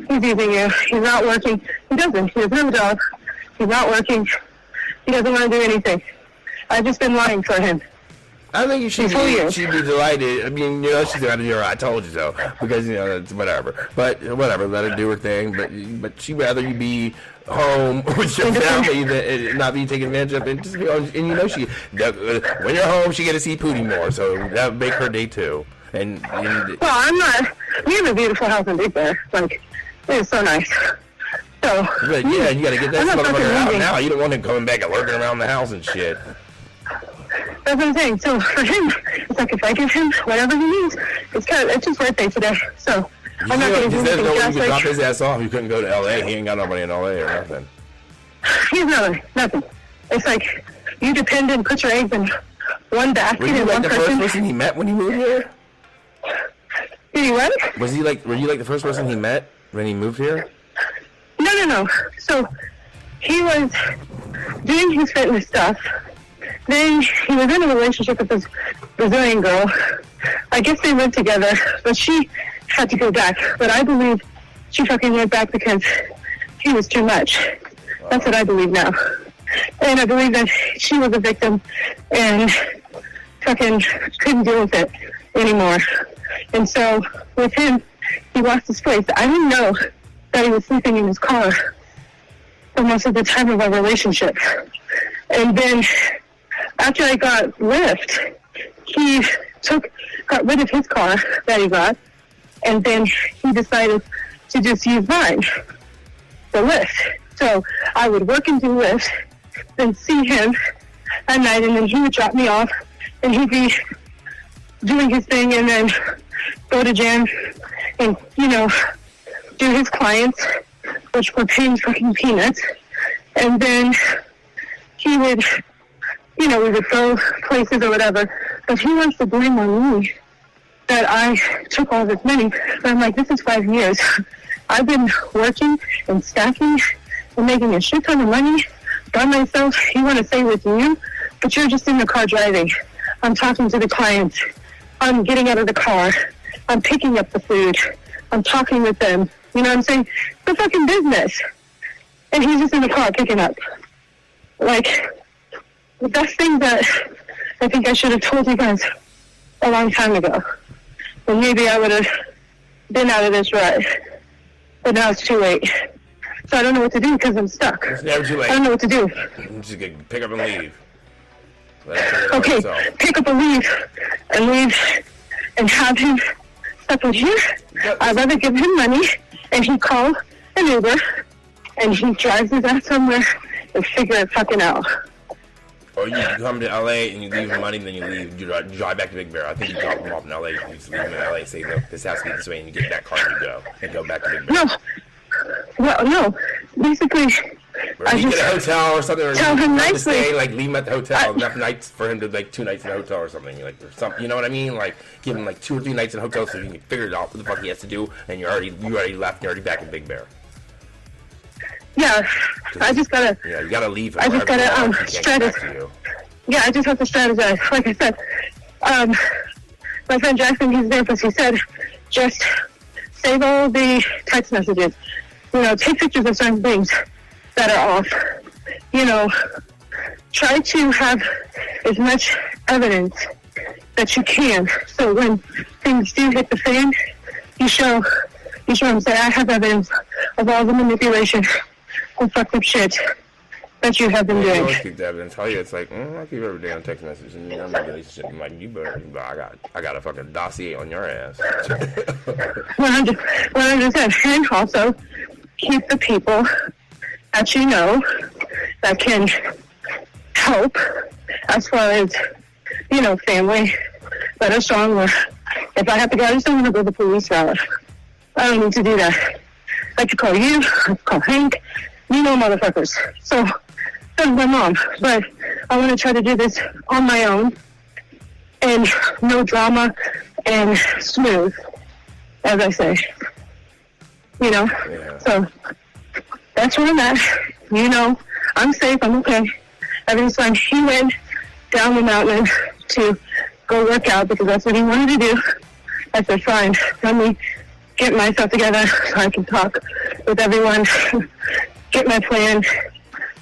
He's using you. He's not working. He doesn't. He doesn't have a job. He's not working. He doesn't want to do anything. I've just been lying for him. I think she'd be delighted. I mean, you know, she's going to do her I told you so, because, you know, it's whatever. But whatever, let her do her thing. But she'd rather you be home with your family than not be taken advantage of. And, just, and you know, when you're home, she get to see Pootie more, so that would make her day too. And well, I'm not. We have a beautiful house in Big Bear. Like, it is so nice. So, but yeah, you got to get that motherfucker out now. You don't want him coming back and lurking around the house and shit. That's what I'm saying. So for him, it's like if I give him whatever he needs, it's his birthday today. So I'm not going to do anything. You could drop his ass off. You couldn't go to L.A. He ain't got nobody in L.A. or nothing. He's nothing. It's like you depend and put your eggs in one basket. Were you like the first person he met when he moved here? Did he what? Were you like the first person he met when he moved here? No. So he was doing his fitness stuff. Then he was in a relationship with this Brazilian girl. I guess they lived together, but she had to go back. But I believe she fucking went back because he was too much. That's what I believe now. And I believe that she was a victim and fucking couldn't deal with it anymore. And so with him, he lost his place. I didn't know that he was sleeping in his car for most of the time of our relationship. And then after I got Lyft, he got rid of his car that he got, and then he decided to just use mine, the Lyft. So I would work and do Lyft, then see him at night, and then he would drop me off, and he'd be doing his thing, and then go to gym and, do his clients, which were paying fucking peanuts. And then he would, we would go places or whatever, but he wants to blame on me that I took all this money. But I'm like, this is 5 years. I've been working and stacking and making a shit ton of money by myself. You want to say with you, but you're just in the car driving. I'm talking to the clients. I'm getting out of the car. I'm picking up the food. I'm talking with them. You know what I'm saying? It's a fucking business. And he's just in the car picking up. Like, the best thing that I think I should have told you guys a long time ago. But maybe I would have been out of this ride. But now it's too late. So I don't know what to do because I'm stuck. It's never too late. I don't know what to do. You just pick up and leave. Okay, pick up and leave and have him stuck with you. I'd rather give him money and he call an Uber and he drives his ass somewhere and figure it fucking out. Or you come to LA and you leave him money, and then you leave. You drive back to Big Bear. I think you drop him off in LA. You just leave him in LA. Say, look, this has to be this way, and you get in that car and go back to Big Bear. No. Well, no. Basically, I just get a hotel or something. Or tell him nicely. Stay, like leave him at the hotel. Enough nights for him to 2 nights in a hotel or something. Like or something. You know what I mean? Like give him 2 or 3 nights in a hotel so you can figure it out what the fuck he has to do. And you already left. You're already back in Big Bear. Yeah, I just gotta. Yeah, you gotta leave. I just gotta strategize. Yeah, I just have to strategize. Like I said, my friend Jackson, he's a therapist. He said, just save all the text messages. Take pictures of certain things that are off. Try to have as much evidence that you can. So when things do hit the fan, you show them, say, I have evidence of all the manipulation and fucked up shit that you have been doing. I always keep the evidence. Tell you, it's like, I keep every damn text message, and I'm in a relationship. I'm like, you better, I got a fucking dossier on your ass. 100%. And also, keep the people that you know that can help as far as, family that are strong. Or if I have to go, I just don't want to go the police route. I don't need to do that. I could call you, I could call Hank, motherfuckers. So, that's my mom. But I want to try to do this on my own and no drama and smooth, as I say. Yeah. So that's where I'm at. I'm safe, I'm okay. Everything's fine. He went down the mountain to go work out because that's what he wanted to do. I said, fine, let me get myself together so I can talk with everyone, get my plan,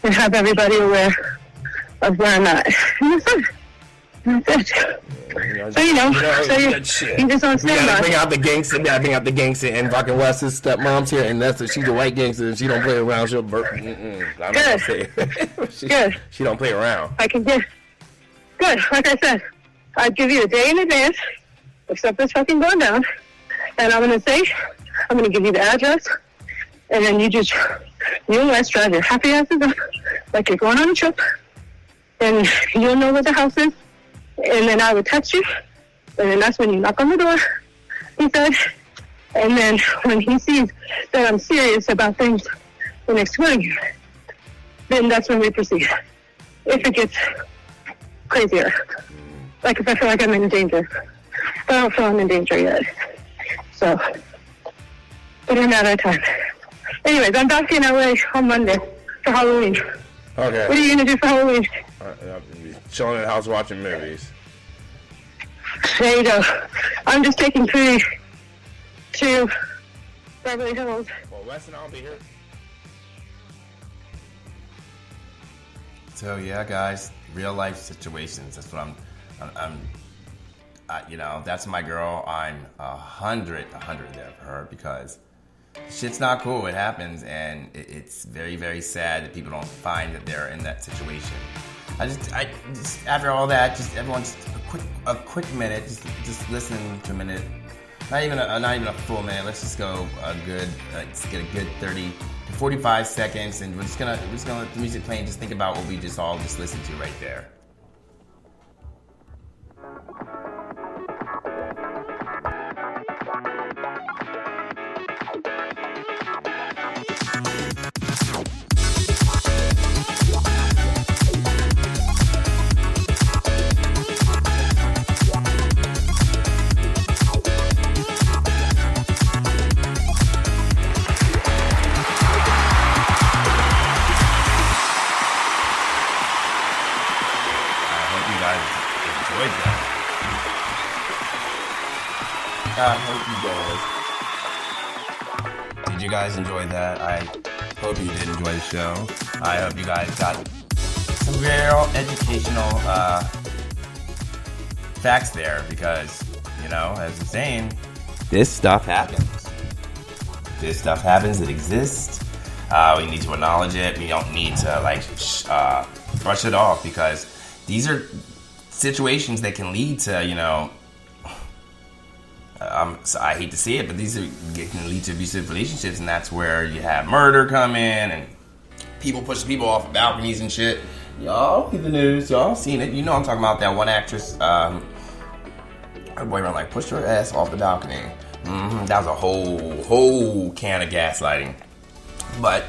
and have everybody aware of where I'm at. And that's it. That's it. So you just on standby. You gotta bring out the gangster, and fucking Wes's stepmom's here, and she's a white gangster, and she don't play around. She'll burp. I'm Good. Say Good. She don't play around. I can get good. Like I said, I'd give you a day in advance if something's fucking going down, and I'm gonna give you the address, and then you and Wes drive your happy asses up like you're going on a trip, and you'll know where the house is. And then I would text you, and then that's when you knock on the door, he said. And then when he sees that I'm serious about things and exploring, then that's when we proceed. If it gets crazier. Like if I feel like I'm in danger. But I don't feel I'm in danger yet. So, but I'm out of time. Anyways, I'm back in LA on Monday for Halloween. Okay. What are you going to do for Halloween? Chilling in the house watching movies. There you go. I'm just taking Pootie to Beverly Hills. Well, Wes and I'll be here. So yeah, guys, real life situations. That's what that's my girl. I'm 100 of her because shit's not cool. It happens, and it's very, very sad that people don't find that they're in that situation. I just after all that, just everyone, just a quick minute, just listen to a minute. Not even a full minute. Let's just go let's get a good 30 to 45 seconds, and we're just gonna let the music play and just think about what we just all just listened to right there. I hope you guys. Did you guys enjoy that? I hope you did enjoy the show. I hope you guys got some real educational facts there because, as I'm saying, this stuff happens. This stuff happens. It exists. We need to acknowledge it. We don't need to brush it off because these are situations that can lead to, so I hate to say it, but these can lead to abusive relationships, and that's where you have murder come in, and people pushing people off of balconies and shit. Y'all see the news, y'all seen it. I'm talking about that one actress. Her boyfriend pushed her ass off the balcony. That was a whole can of gaslighting. But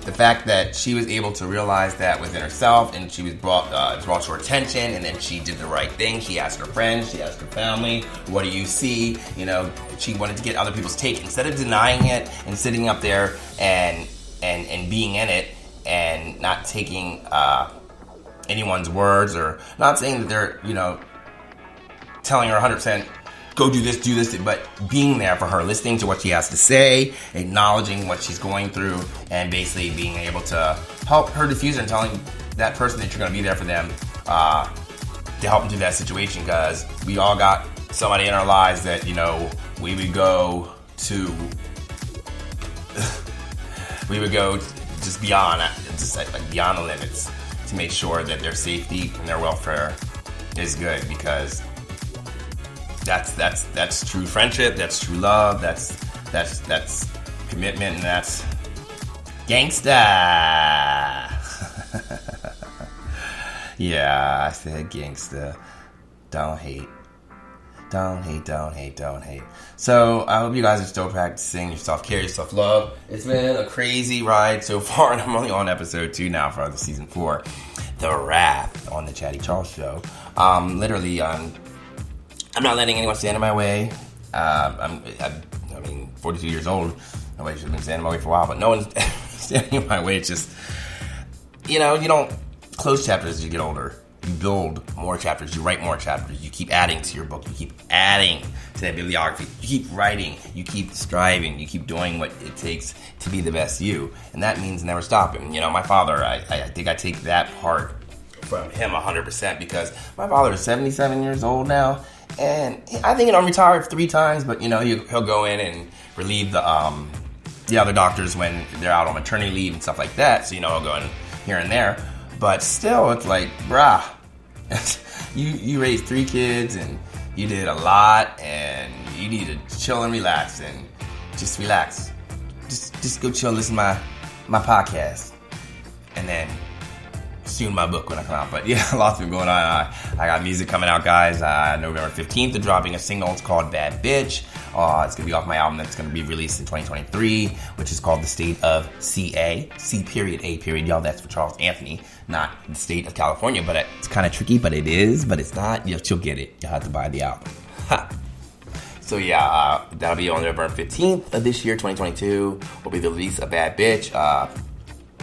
the fact that she was able to realize that within herself, and she was brought to her attention, and then she did the right thing. She asked her friends, she asked her family, what do you see? She wanted to get other people's take instead of denying it and sitting up there and being in it and not taking anyone's words, or not saying that they're telling her 100% go do this, but being there for her, listening to what she has to say, acknowledging what she's going through, and basically being able to help her diffuse and telling that person that you're going to be there for them to help them through that situation, because we all got somebody in our lives that, we would go to just beyond the limits to make sure that their safety and their welfare is good, because that's true friendship, that's true love, that's commitment, and that's gangsta. Yeah, I said gangsta. Don't hate. So I hope you guys are still practicing your self-care, your self-love. It's been a crazy ride so far, and I'm only on episode 2 now for the season 4, The Wrath, on the Chatty Charles Show. I'm not letting anyone stand in my way. I'm 42 years old. Nobody should have been standing in my way for a while, but no one's standing in my way. It's just, you don't close chapters as you get older. You build more chapters. You write more chapters. You keep adding to your book. You keep adding to that bibliography. You keep writing. You keep striving. You keep doing what it takes to be the best you. And that means never stopping. My father, I think I take that part from him 100%, because my father is 77 years old now. And I think I'm retired 3 times, but he'll go in and relieve the other doctors when they're out on maternity leave and stuff like that. So he'll go in here and there, but still, it's like, bruh, you raised 3 kids and you did a lot, and you need to chill and relax, and just relax. Just go chill, listen to my podcast, and then soon my book when I come out. But yeah, lots been going on. I got music coming out, guys. November 15th, they're dropping a single. It's called Bad Bitch. It's going to be off my album that's going to be released in 2023, which is called The State of CA. C.A. Y'all, that's for Charles Anthony, not the state of California. But it's kind of tricky, but it is. But it's not. You'll get it. You'll have to buy the album. Ha. So yeah, that'll be on November 15th of this year, 2022. Will be the release of Bad Bitch.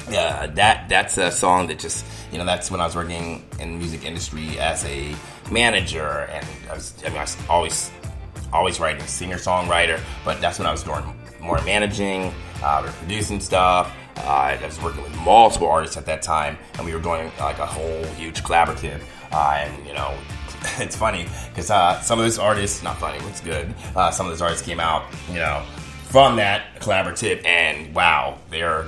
That's a song that just, that's when I was working in the music industry as a manager, and I was always writing, singer-songwriter, but that's when I was doing more managing, producing stuff. I was working with multiple artists at that time, and we were doing like a whole huge collaborative. And it's funny because some of those artists, not funny, it's good. Some of those artists came out, from that collaborative, and wow, they're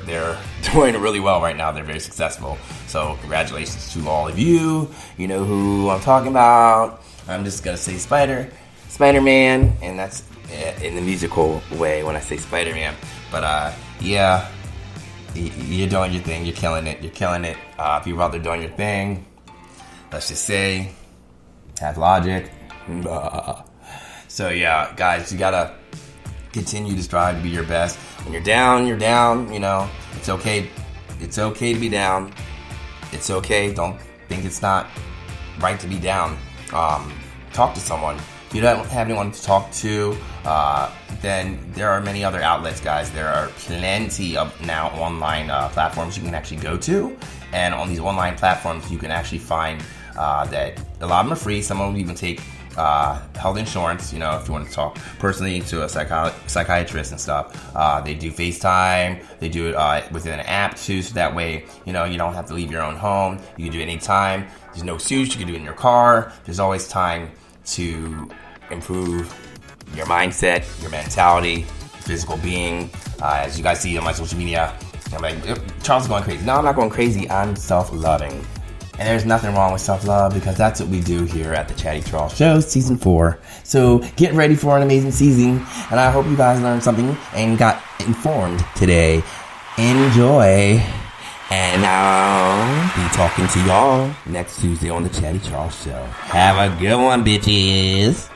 doing really well right now. They're very successful. So congratulations to all of you. You know who I'm talking about. I'm just gonna say Spider-Man, and that's in the musical way when I say Spider-Man. But yeah, you're doing your thing. You're killing it. People out there doing your thing. Let's just say, have logic. So yeah, guys, you gotta continue to strive to be your best. When you're down, it's okay. It's okay to be down. It's okay. Don't think it's not right to be down. Talk to someone. If you don't have anyone to talk to, then there are many other outlets, guys. There are plenty of now online platforms you can actually go to. And on these online platforms, you can actually find that a lot of them are free. Some of them even take health insurance, if you want to talk personally to a psychiatrist and stuff. They do FaceTime. They do it within an app too, so that way, you don't have to leave your own home. You can do it anytime. There's no excuse. You can do it in your car. There's always time to improve your mindset, your mentality, your physical being. As you guys see on my social media, I'm like, Charles is going crazy. No, I'm not going crazy. I'm self-loving. And there's nothing wrong with self-love, because that's what we do here at the Chatty Charles Show, Season 4. So get ready for an amazing season, and I hope you guys learned something and got informed today. Enjoy. And I'll be talking to y'all next Tuesday on the Chatty Charles Show. Have a good one, bitches.